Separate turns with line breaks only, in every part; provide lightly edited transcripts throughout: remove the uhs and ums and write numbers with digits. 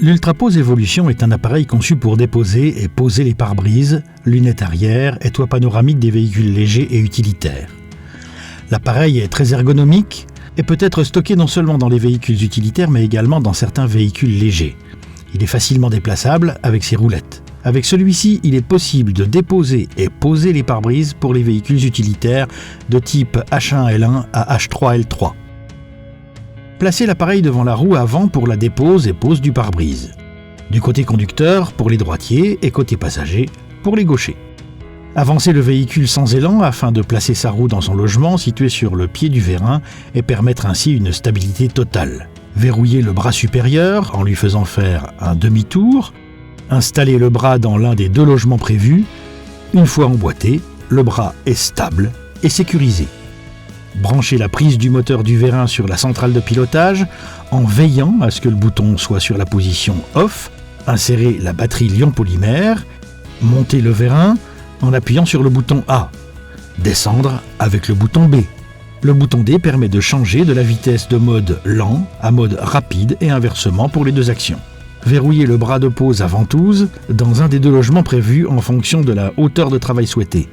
L'Ultrapose Evolution est un appareil conçu pour déposer et poser les pare-brises, lunettes arrière et toit panoramique des véhicules légers et utilitaires. L'appareil est très ergonomique et peut être stocké non seulement dans les véhicules utilitaires mais également dans certains véhicules légers. Il est facilement déplaçable avec ses roulettes. Avec celui-ci, il est possible de déposer et poser les pare-brises pour les véhicules utilitaires de type H1L1 à H3L3. Placez l'appareil devant la roue avant pour la dépose et pose du pare-brise. Du côté conducteur pour les droitiers et côté passager pour les gauchers. Avancez le véhicule sans élan afin de placer sa roue dans son logement situé sur le pied du vérin et permettre ainsi une stabilité totale. Verrouillez le bras supérieur en lui faisant faire un demi-tour. Installez le bras dans l'un des deux logements prévus. Une fois emboîté, le bras est stable et sécurisé. Branchez la prise du moteur du vérin sur la centrale de pilotage en veillant à ce que le bouton soit sur la position off. Insérez la batterie Lion polymère. Montez le vérin en appuyant sur le bouton A. Descendre avec le bouton B. Le bouton D permet de changer de la vitesse de mode lent à mode rapide et inversement pour les deux actions. Verrouillez le bras de pose à ventouse dans un des deux logements prévus en fonction de la hauteur de travail souhaitée.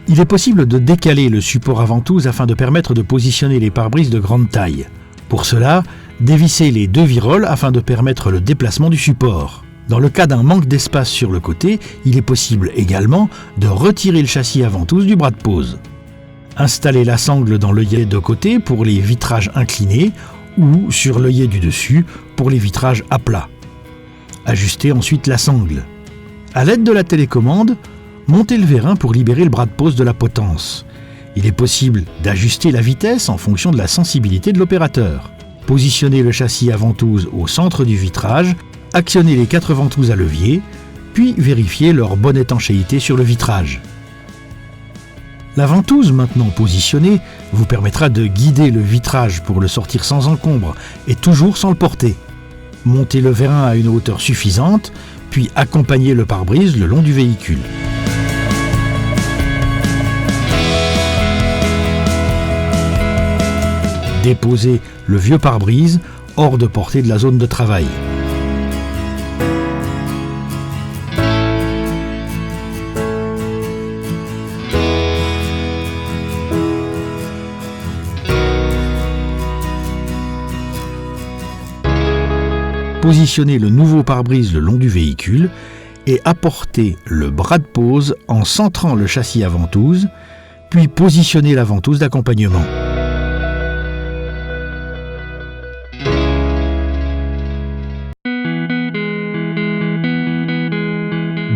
Il est possible de décaler le support à ventouse afin de permettre de positionner les pare-brises de grande taille. Pour cela, dévissez les deux viroles afin de permettre le déplacement du support. Dans le cas d'un manque d'espace sur le côté, il est possible également de retirer le châssis à ventouse du bras de pose. Installez la sangle dans l'œillet de côté pour les vitrages inclinés ou sur l'œillet du dessus pour les vitrages à plat. Ajustez ensuite la sangle. À l'aide de la télécommande, montez le vérin pour libérer le bras de pose de la potence. Il est possible d'ajuster la vitesse en fonction de la sensibilité de l'opérateur. Positionnez le châssis à ventouse au centre du vitrage, actionnez les 4 ventouses à levier, puis vérifiez leur bonne étanchéité sur le vitrage. La ventouse maintenant positionnée vous permettra de guider le vitrage pour le sortir sans encombre et toujours sans le porter. Montez le vérin à une hauteur suffisante, puis accompagnez le pare-brise le long du véhicule. Déposez le vieux pare-brise hors de portée de la zone de travail. Positionnez le nouveau pare-brise le long du véhicule et apportez le bras de pose en centrant le châssis à ventouse, puis positionnez la ventouse d'accompagnement.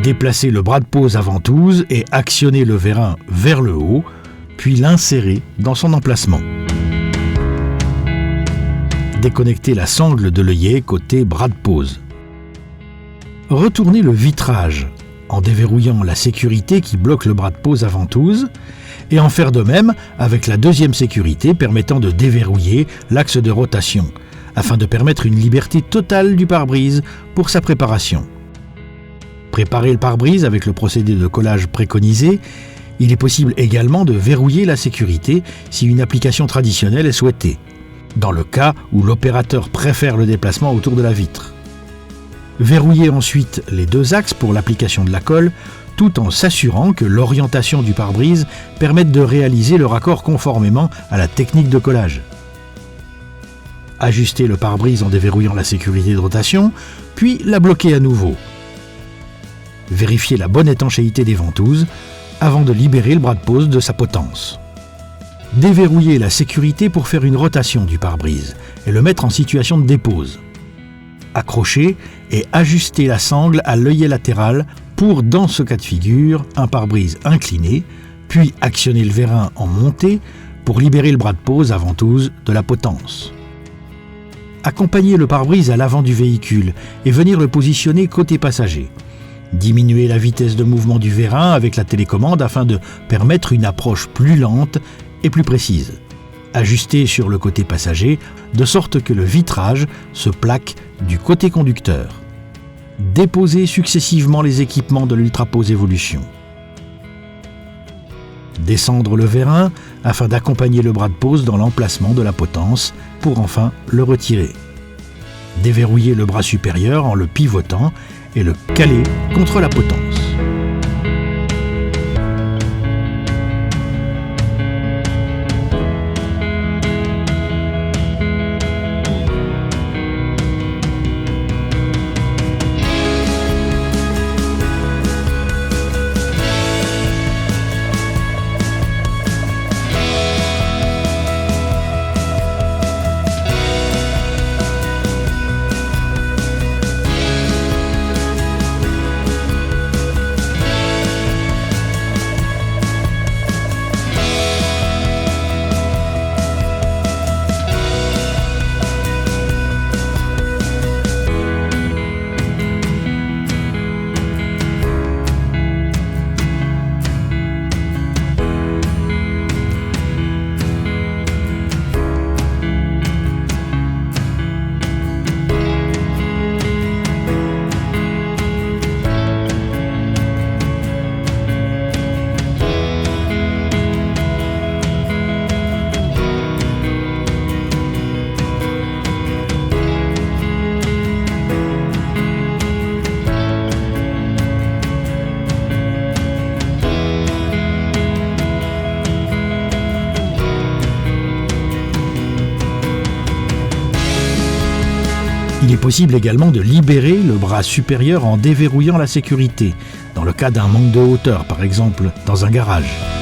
Déplacez le bras de pose à ventouse et actionnez le vérin vers le haut, puis l'insérez dans son emplacement. Déconnectez la sangle de l'œillet côté bras de pose. Retournez le vitrage en déverrouillant la sécurité qui bloque le bras de pose à ventouse et en faire de même avec la deuxième sécurité permettant de déverrouiller l'axe de rotation afin de permettre une liberté totale du pare-brise pour sa préparation. Préparez le pare-brise avec le procédé de collage préconisé. Il est possible également de verrouiller la sécurité si une application traditionnelle est souhaitée, dans le cas où l'opérateur préfère le déplacement autour de la vitre. Verrouillez ensuite les deux axes pour l'application de la colle, tout en s'assurant que l'orientation du pare-brise permette de réaliser le raccord conformément à la technique de collage. Ajustez le pare-brise en déverrouillant la sécurité de rotation, puis la bloquez à nouveau. Vérifiez la bonne étanchéité des ventouses avant de libérer le bras de pose de sa potence. Déverrouillez la sécurité pour faire une rotation du pare-brise et le mettre en situation de dépose. Accrochez et ajustez la sangle à l'œillet latéral pour, dans ce cas de figure, un pare-brise incliné, puis actionnez le vérin en montée pour libérer le bras de pose à ventouse de la potence. Accompagnez le pare-brise à l'avant du véhicule et venir le positionner côté passager. Diminuez la vitesse de mouvement du vérin avec la télécommande afin de permettre une approche plus lente et plus précise. Ajustez sur le côté passager de sorte que le vitrage se plaque du côté conducteur. Déposez successivement les équipements de l'Ultrapose Evolution. Descendre le vérin afin d'accompagner le bras de pose dans l'emplacement de la potence pour enfin le retirer. Déverrouiller le bras supérieur en le pivotant et le caler contre la potence. Il est possible également de libérer le bras supérieur en déverrouillant la sécurité, dans le cas d'un manque de hauteur, par exemple dans un garage.